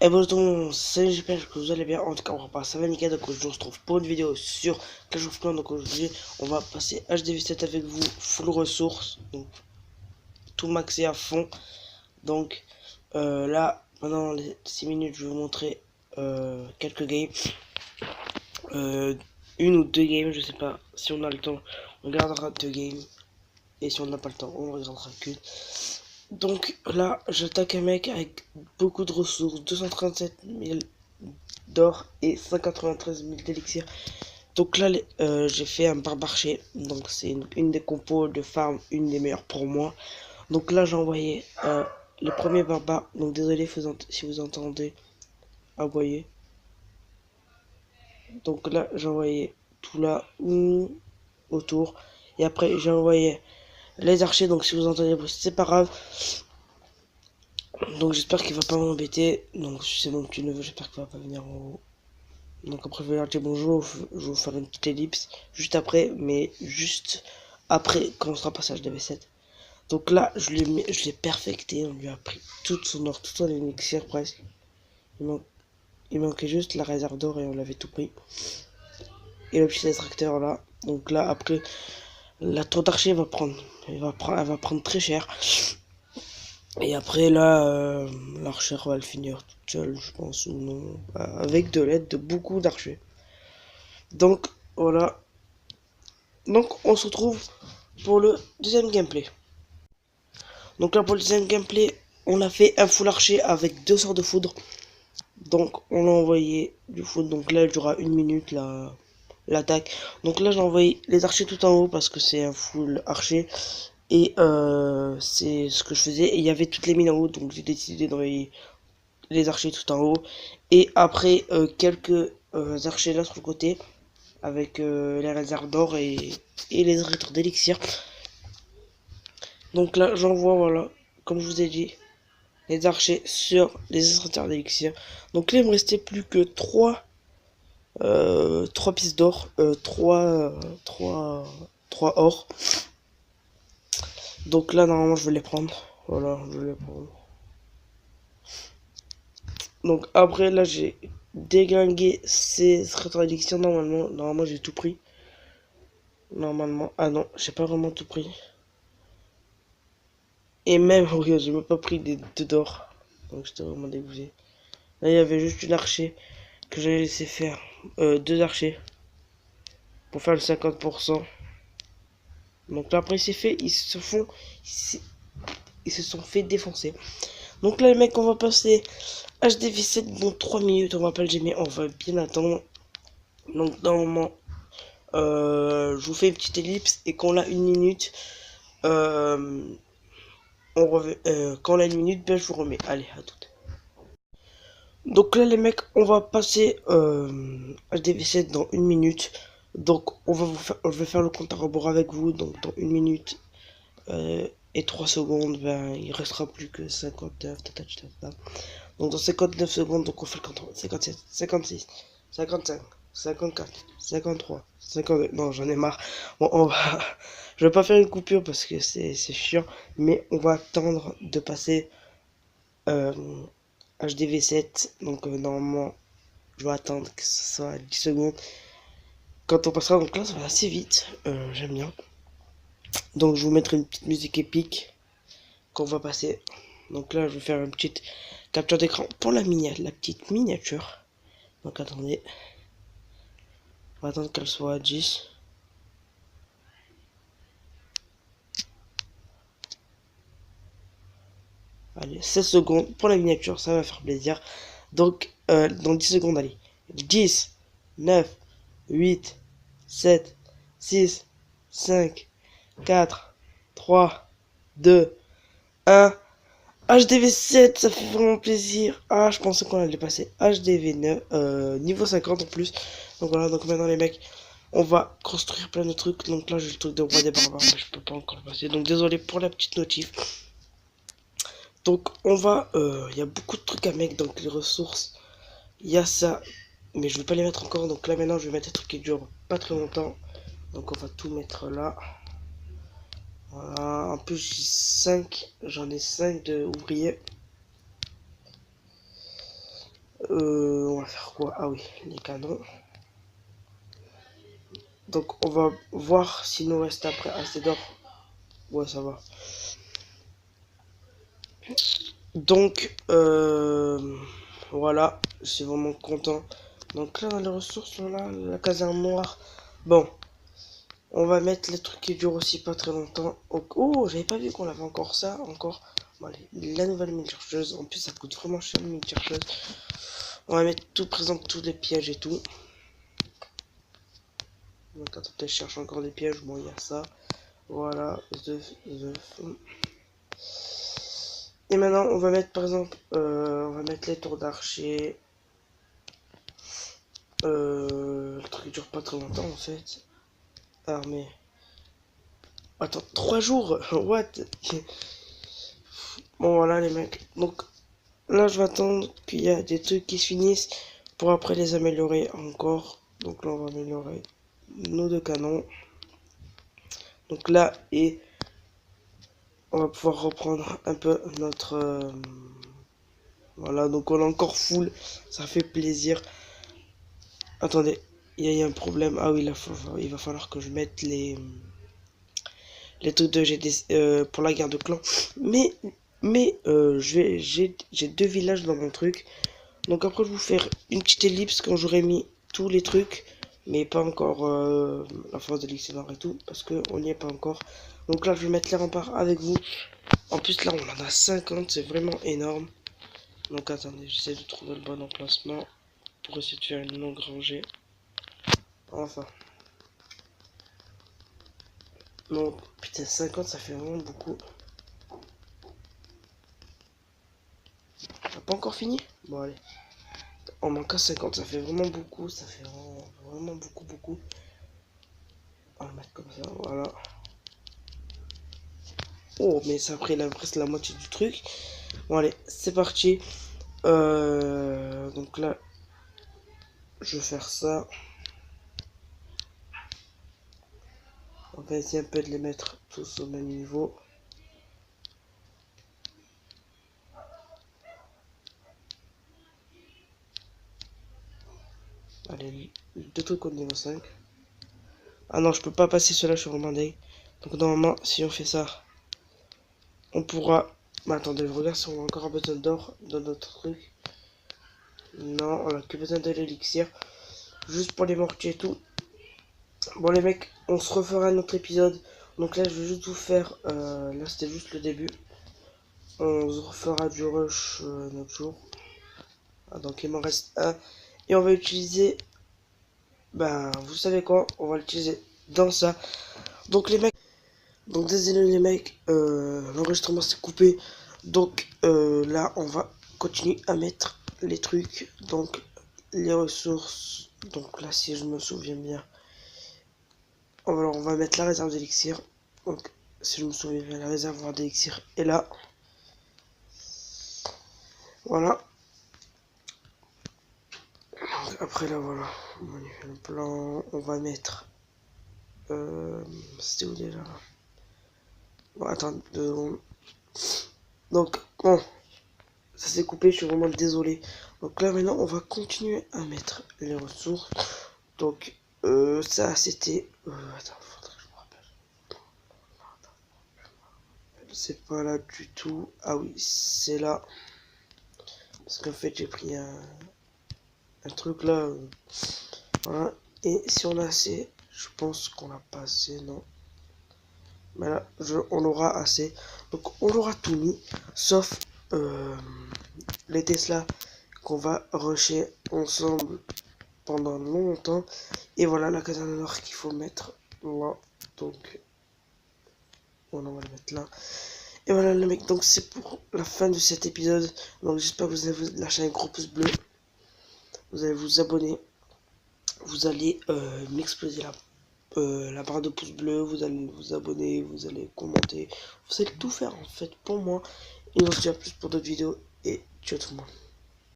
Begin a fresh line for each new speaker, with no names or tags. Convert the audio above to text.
Et bon, donc, salut, j'espère que vous allez bien. En tout cas, on va passer ça va nickel. Donc, je vous retrouve pour une vidéo sur Clash of Clans. Donc, aujourd'hui, on va passer HDV7 avec vous, full ressources. Donc, tout maxé à fond. Donc, là, pendant les 6 minutes, je vais vous montrer quelques games. Euh, une ou deux games, je sais pas. Si on a le temps, on regardera deux games. Et si on n'a pas le temps, on ne regardera qu'une. Donc, là, j'attaque un mec avec beaucoup de ressources 237 000 d'or et 193 000 d'élixir. Donc là, j'ai fait un barbarché. Donc c'est une des compos de farm, une des meilleures pour moi. Donc là, j'ai envoyé le premier barbare. Donc désolé si vous entendez aboyer. Donc là, j'ai envoyé tout là autour. Et après, j'ai envoyé les archers. Donc si vous entendez, c'est pas grave. Donc j'espère qu'il va pas m'embêter. Donc c'est mon petit neveu, j'espère qu'il va pas venir en haut. Donc après je vais leur dire bonjour, je vais vous faire une petite ellipse juste après, mais juste après quand on sera passage d'AV7. Donc là je l'ai perfecté, on lui a pris toute son or, tout son élixir presque. Il manquait juste la réserve d'or et on l'avait tout pris. Et le petit extracteur là. Donc là après la tour d'archer elle va prendre très cher. Et après là l'archer va le finir toute seule je pense ou non. Avec de l'aide de beaucoup d'archers. Donc voilà. Donc on se retrouve pour le deuxième gameplay. Donc là pour le deuxième gameplay, on a fait un full archer avec deux sorts de foudre. Donc on a envoyé du foudre. Donc là elle durera une minute l'attaque. Donc là j'ai envoyé les archers tout en haut parce que c'est un full archer. Et c'est ce que je faisais. Et il y avait toutes les mines en haut. Donc j'ai décidé d'envoyer les archers tout en haut. Et après quelques archers là sur le côté. Avec les réserves d'or et les rétros d'élixir. Donc là, j'envoie, voilà, comme je vous ai dit, les archers sur les extracteurs d'élixir. Donc là, il me restait plus que 3 pistes d'or, 3 or. Donc là, normalement, je vais les prendre. Voilà, je vais les prendre. Donc après, là, j'ai déglingué ces extracteurs d'élixir. Normalement, j'ai tout pris. Normalement, ah non, j'ai pas vraiment tout pris. Et même, regarde, j'ai même pas pris des deux d'or. Donc j'étais vraiment dégoûté. Là, il y avait juste une archer que j'avais laissé faire. Deux archers. Pour faire le 50%. Donc là, après, c'est fait. Ils se sont fait défoncer. Donc là, les mecs, on va passer HDV7 dans 3 minutes. On va pas le gêner. On va bien attendre. Donc, normalement, je vous fais une petite ellipse. Et quand on a une minute, quand on a une minute, ben, je vous remets. Allez, à toutes. Donc là les mecs, on va passer HDV7 dans une minute. Donc je vais faire le compte à rebours avec vous. Donc dans une minute et 3 secondes, ben, il restera plus que 59. Donc dans 59 secondes, donc on fait le compte. 57, 56, 55, 54, 53, 52. Non, j'en ai marre. Bon, je vais pas faire une coupure parce que c'est chiant. Mais on va attendre de passer HDV7. Donc normalement, je vais attendre que ce soit 10 secondes. Quand on passera, donc là, ça va assez vite. J'aime bien. Donc je vous mettrai une petite musique épique qu'on va passer. Donc là, je vais faire une petite capture d'écran pour la petite miniature. Donc attendez. On va attendre qu'elle soit à 10. Allez, 16 secondes pour la miniature, ça va faire plaisir. Donc, dans 10 secondes, allez. 10, 9, 8, 7, 6, 5, 4, 3, 2, 1. HDV7, ça fait vraiment plaisir. Ah, je pensais qu'on allait passer HDV9, niveau 50 en plus. Donc voilà, donc maintenant les mecs, on va construire plein de trucs. Donc là, j'ai le truc de roi des barbares, mais je peux pas encore le passer. Donc désolé pour la petite notif. Donc on va, il y a beaucoup de trucs à mettre, donc les ressources, il y a ça, mais je vais pas les mettre encore. Donc là maintenant, je vais mettre des trucs qui durent pas très longtemps. Donc on va tout mettre là. Voilà, en plus j'en ai 5 de ouvriers. On va faire quoi? Ah oui, les canons. Donc on va voir s'il nous reste après assez d'or. Ouais, ça va. Donc, voilà, je suis vraiment content. Donc là, dans les ressources, on a la caserne noire. Bon, on va mettre les trucs qui durent aussi pas très longtemps. Oh, j'avais pas vu qu'on avait encore ça, encore. Bon, allez, la nouvelle mine chercheuse. En plus, ça coûte vraiment cher, une mine chercheuse. On va mettre tout présent, tous les pièges et tout. Donc, attends, je cherche encore des pièges. Bon, il y a ça. Voilà, Et maintenant, on va mettre par exemple, on va mettre les tours d'archer. Le truc dure pas très longtemps en fait. Armée. Attends, 3 jours. What? Bon voilà les mecs. Donc là, je vais attendre qu'il y a des trucs qui se finissent pour après les améliorer encore. Donc là, on va améliorer nos 2 canons. Donc là, et on va pouvoir reprendre un peu notre... voilà, donc on est encore full. Ça fait plaisir. Attendez, il y a un problème. Ah oui, là, il va falloir que je mette les trucs de GD pour la guerre de clan. Mais j'ai 2 villages dans mon truc. Donc après, je vais vous faire une petite ellipse quand j'aurai mis tous les trucs. Mais pas encore la force de l'Ixénor et tout. Parce qu'on n'y est pas encore. Donc là, je vais mettre les remparts avec vous. En plus, là, on en a 50. C'est vraiment énorme. Donc attendez, j'essaie de trouver le bon emplacement. Pour essayer de faire une longue rangée. Enfin. Non, putain, 50, ça fait vraiment beaucoup. T'as pas encore fini? Bon, allez. On manque à 50, ça fait vraiment beaucoup. Ça fait vraiment beaucoup. On va le mettre comme ça, voilà. Oh, mais ça a pris presque la moitié du truc. Bon, allez, c'est parti. Donc là, je vais faire ça. On va essayer un peu de les mettre tous au même niveau. Allez, 2 trucs au niveau 5. Ah non, je peux pas passer cela, je suis vraiment deg. Donc normalement, si on fait ça, on pourra... Mais attendez, je regarde si on a encore besoin d'or dans notre truc. Non, on a que besoin de l'élixir. Juste pour les mortiers et tout. Bon les mecs, on se refera un autre épisode. Donc là, je vais juste vous faire... là, c'était juste le début. On se refera du rush notre jour. Ah, donc il m'en reste un. Et on va utiliser... Ben, vous savez quoi? On va l'utiliser dans ça. Donc les mecs... Donc désolé les mecs, l'enregistrement s'est coupé. Donc là, on va continuer à mettre les trucs. Donc les ressources. Donc là, si je me souviens bien... Alors, on va mettre la réserve d'élixir. Donc, si je me souviens bien, la réserve d'élixir est là. Voilà. Donc, après, là, voilà. On fait le plan. On va mettre... c'était où déjà? Bon, attends. Donc, bon. Ça s'est coupé, je suis vraiment désolé. Donc là, maintenant, on va continuer à mettre les ressources. Donc, ça, c'était... attends, faudrait que je me rappelle. C'est pas là du tout. Ah oui, c'est là. Parce qu'en fait, j'ai pris un truc là. Voilà. Et si on a assez, je pense qu'on n'a pas assez, non. Mais là, on aura assez. Donc, on aura tout mis. Sauf les Tesla qu'on va rusher ensemble pendant longtemps. Et voilà la caserne nord qu'il faut mettre là. Donc, on va le mettre là. Et voilà les mecs, donc c'est pour la fin de cet épisode. Donc j'espère que vous allez vous lâcher un gros pouce bleu. Vous allez vous abonner. Vous allez m'exploser la barre de pouce bleu. Vous allez vous abonner. Vous allez commenter. Vous allez tout faire en fait pour moi. Et on se dit à plus pour d'autres vidéos. Et ciao tout le monde.